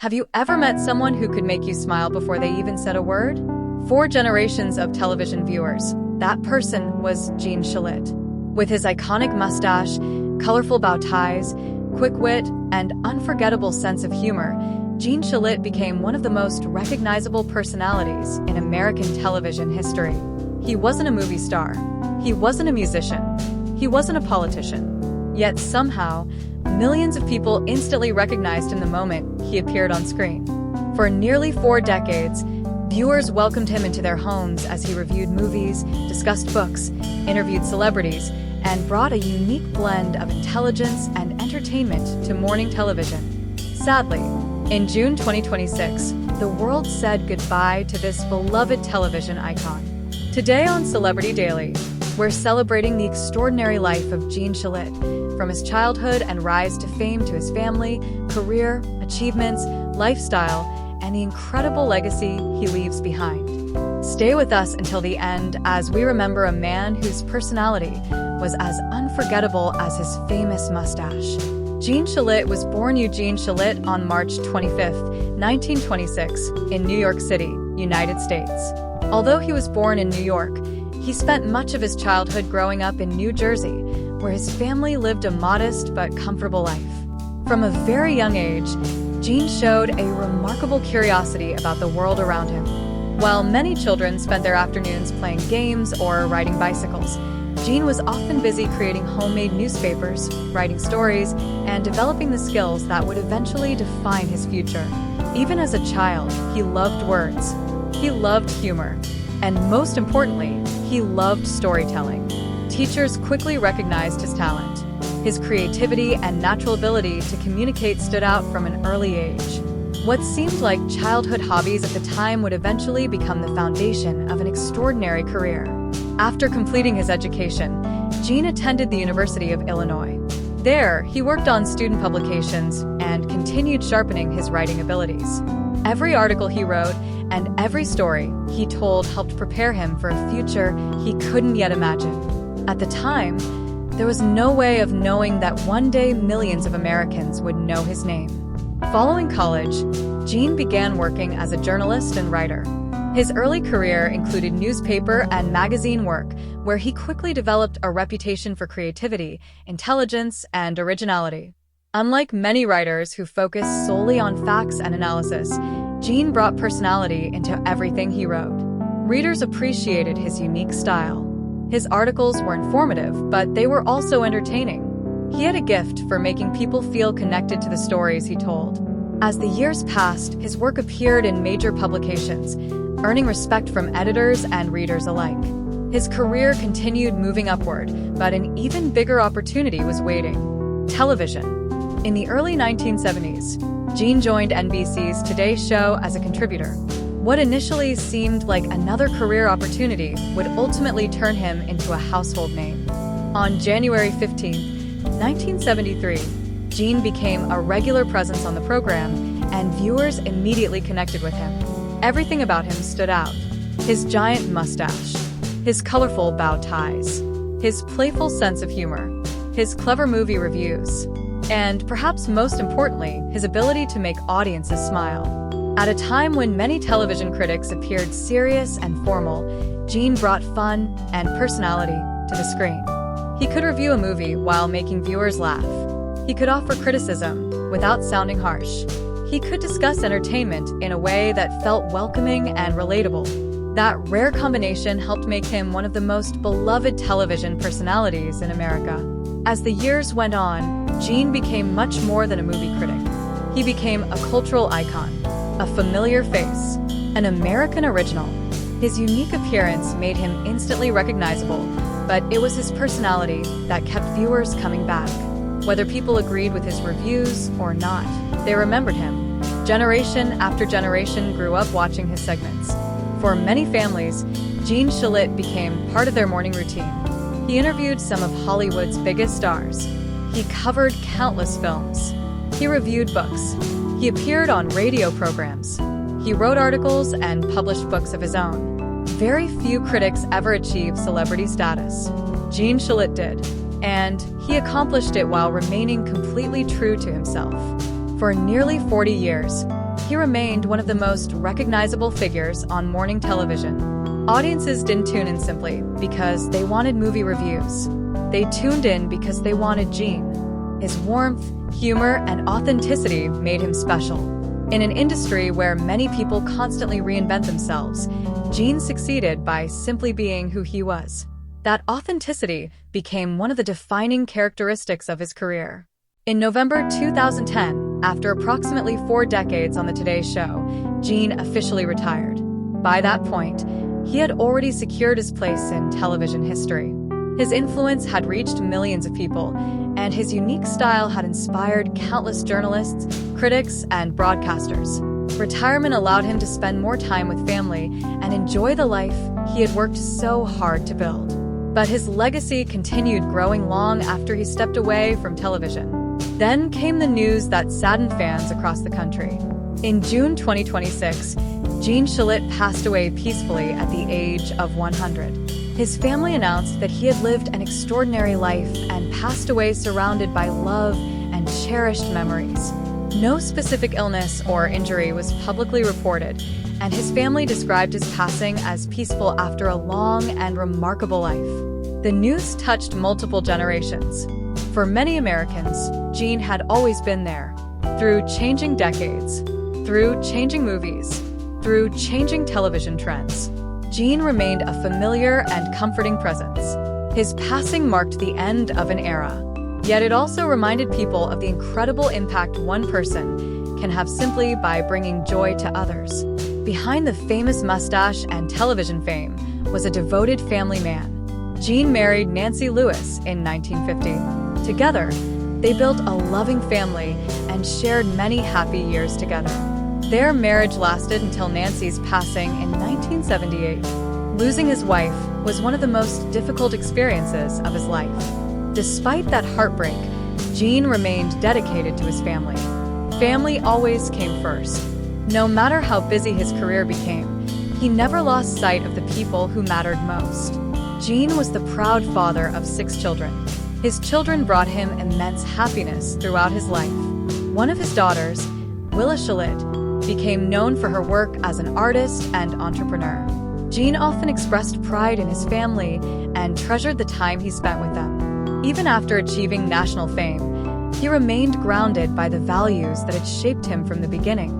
Have you ever met someone who could make you smile before they even said a word? 4 generations of television viewers. That person was Gene Shalit. With his iconic mustache, colorful bow ties, quick wit, and unforgettable sense of humor, Gene Shalit became one of the most recognizable personalities in American television history. He wasn't a movie star. He wasn't a musician. He wasn't a politician. Yet somehow, millions of people instantly recognized him the moment he appeared on screen. For nearly 4 decades, viewers welcomed him into their homes as he reviewed movies, discussed books, interviewed celebrities, and brought a unique blend of intelligence and entertainment to morning television. Sadly, in June 2026, the world said goodbye to this beloved television icon. Today on Celebrity Daily, we're celebrating the extraordinary life of Gene Shalit, from his childhood and rise to fame to his family, career, achievements, lifestyle, and the incredible legacy he leaves behind. Stay with us until the end as we remember a man whose personality was as unforgettable as his famous mustache. Gene Shalit was born Eugene Shalit on March 25, 1926, in New York City, United States. Although he was born in New York, he spent much of his childhood growing up in New Jersey, where his family lived a modest but comfortable life. From a very young age, Gene showed a remarkable curiosity about the world around him. While many children spent their afternoons playing games or riding bicycles, Gene was often busy creating homemade newspapers, writing stories, and developing the skills that would eventually define his future. Even as a child, he loved words. He loved humor. And most importantly, he loved storytelling. Teachers quickly recognized his talent. His creativity and natural ability to communicate stood out from an early age. What seemed like childhood hobbies at the time would eventually become the foundation of an extraordinary career. After completing his education, Gene attended the University of Illinois. There, he worked on student publications and continued sharpening his writing abilities. Every article he wrote and every story he told helped prepare him for a future he couldn't yet imagine. At the time, there was no way of knowing that one day millions of Americans would know his name. Following college, Gene began working as a journalist and writer. His early career included newspaper and magazine work, where he quickly developed a reputation for creativity, intelligence, and originality. Unlike many writers who focus solely on facts and analysis, Gene brought personality into everything he wrote. Readers appreciated his unique style. His articles were informative, but they were also entertaining. He had a gift for making people feel connected to the stories he told. As the years passed, his work appeared in major publications, earning respect from editors and readers alike. His career continued moving upward, but an even bigger opportunity was waiting: television. In the early 1970s, Gene joined NBC's Today Show as a contributor. What initially seemed like another career opportunity would ultimately turn him into a household name. On January 15, 1973, Gene became a regular presence on the program, and viewers immediately connected with him. Everything about him stood out: his giant mustache, his colorful bow ties, his playful sense of humor, his clever movie reviews, and perhaps most importantly, his ability to make audiences smile. At a time when many television critics appeared serious and formal, Gene brought fun and personality to the screen. He could review a movie while making viewers laugh. He could offer criticism without sounding harsh. He could discuss entertainment in a way that felt welcoming and relatable. That rare combination helped make him one of the most beloved television personalities in America. As the years went on, Gene became much more than a movie critic. He became a cultural icon, a familiar face, an American original. His unique appearance made him instantly recognizable, but it was his personality that kept viewers coming back. Whether people agreed with his reviews or not, they remembered him. Generation after generation grew up watching his segments. For many families, Gene Shalit became part of their morning routine. He interviewed some of Hollywood's biggest stars. He covered countless films. He reviewed books. He appeared on radio programs. He wrote articles and published books of his own. Very few critics ever achieved celebrity status. Gene Shalit did, and he accomplished it while remaining completely true to himself. For nearly 40 years, he remained one of the most recognizable figures on morning television. Audiences didn't tune in simply because they wanted movie reviews. They tuned in because they wanted Gene. His warmth, humor, and authenticity made him special. In an industry where many people constantly reinvent themselves, Gene succeeded by simply being who he was. That authenticity became one of the defining characteristics of his career. In November 2010, after approximately 4 decades on the Today Show, Gene officially retired. By that point, he had already secured his place in television history. His influence had reached millions of people, and his unique style had inspired countless journalists, critics, and broadcasters. Retirement allowed him to spend more time with family and enjoy the life he had worked so hard to build. But his legacy continued growing long after he stepped away from television. Then came the news that saddened fans across the country. In June 2026, Gene Shalit passed away peacefully at the age of 100. His family announced that he had lived an extraordinary life and passed away surrounded by love and cherished memories. No specific illness or injury was publicly reported, and his family described his passing as peaceful after a long and remarkable life. The news touched multiple generations. For many Americans, Gene had always been there. Through changing decades, through changing movies, through changing television trends, Gene remained a familiar and comforting presence. His passing marked the end of an era, yet it also reminded people of the incredible impact one person can have simply by bringing joy to others. Behind the famous mustache and television fame was a devoted family man. Gene married Nancy Lewis in 1950. Together, they built a loving family and shared many happy years together. Their marriage lasted until Nancy's passing in 1978. Losing his wife was one of the most difficult experiences of his life. Despite that heartbreak, Gene remained dedicated to his family. Family always came first. No matter how busy his career became, he never lost sight of the people who mattered most. Gene was the proud father of 6 children. His children brought him immense happiness throughout his life. One of his daughters, Willa Shalit, became known for her work as an artist and entrepreneur. Gene often expressed pride in his family and treasured the time he spent with them. Even after achieving national fame, he remained grounded by the values that had shaped him from the beginning.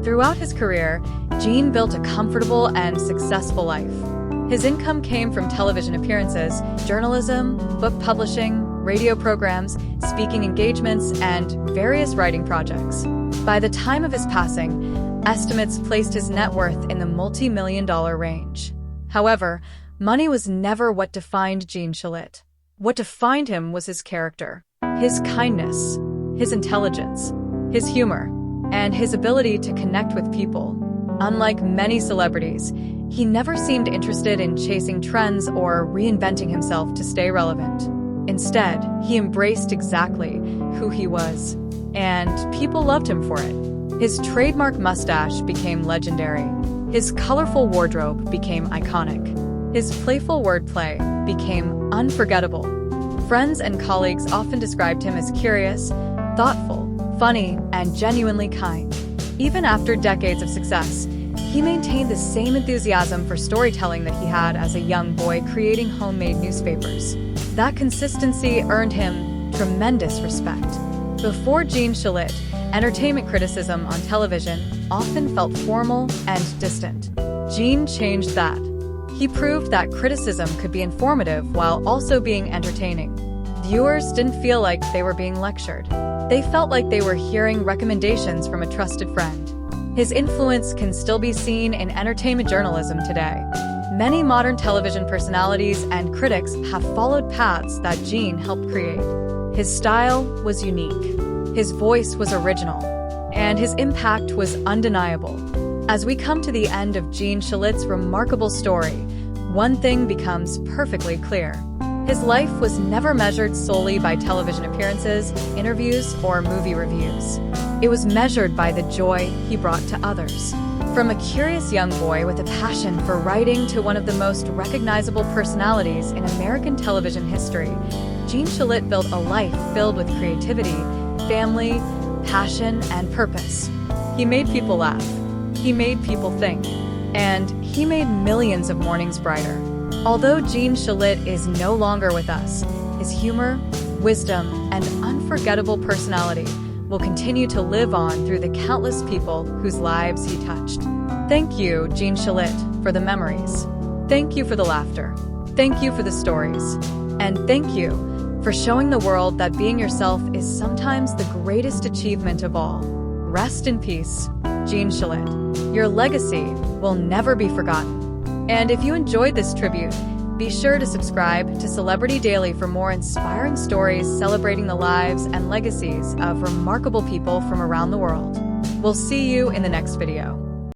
Throughout his career, Gene built a comfortable and successful life. His income came from television appearances, journalism, book publishing, radio programs, speaking engagements, and various writing projects. By the time of his passing, estimates placed his net worth in the multi-million-dollar range. However, money was never what defined Gene Shalit. What defined him was his character, his kindness, his intelligence, his humor, and his ability to connect with people. Unlike many celebrities, he never seemed interested in chasing trends or reinventing himself to stay relevant. Instead, he embraced exactly who he was, and people loved him for it. His trademark mustache became legendary. His colorful wardrobe became iconic. His playful wordplay became unforgettable. Friends and colleagues often described him as curious, thoughtful, funny, and genuinely kind. Even after decades of success, he maintained the same enthusiasm for storytelling that he had as a young boy creating homemade newspapers. That consistency earned him tremendous respect. Before Gene Shalit, entertainment criticism on television often felt formal and distant. Gene changed that. He proved that criticism could be informative while also being entertaining. Viewers didn't feel like they were being lectured. They felt like they were hearing recommendations from a trusted friend. His influence can still be seen in entertainment journalism today. Many modern television personalities and critics have followed paths that Gene helped create. His style was unique, his voice was original, and his impact was undeniable. As we come to the end of Gene Shalit's remarkable story, one thing becomes perfectly clear. His life was never measured solely by television appearances, interviews, or movie reviews. It was measured by the joy he brought to others. From a curious young boy with a passion for writing to one of the most recognizable personalities in American television history, Gene Shalit built a life filled with creativity, family, passion, and purpose. He made people laugh. He made people think. And he made millions of mornings brighter. Although Gene Shalit is no longer with us, his humor, wisdom, and unforgettable personality will continue to live on through the countless people whose lives he touched. Thank you, Gene Shalit, for the memories. Thank you for the laughter. Thank you for the stories. And thank you for showing the world that being yourself is sometimes the greatest achievement of all. Rest in peace, Gene Shalit. Your legacy will never be forgotten. And if you enjoyed this tribute, be sure to subscribe to Celebrity Daily for more inspiring stories celebrating the lives and legacies of remarkable people from around the world. We'll see you in the next video.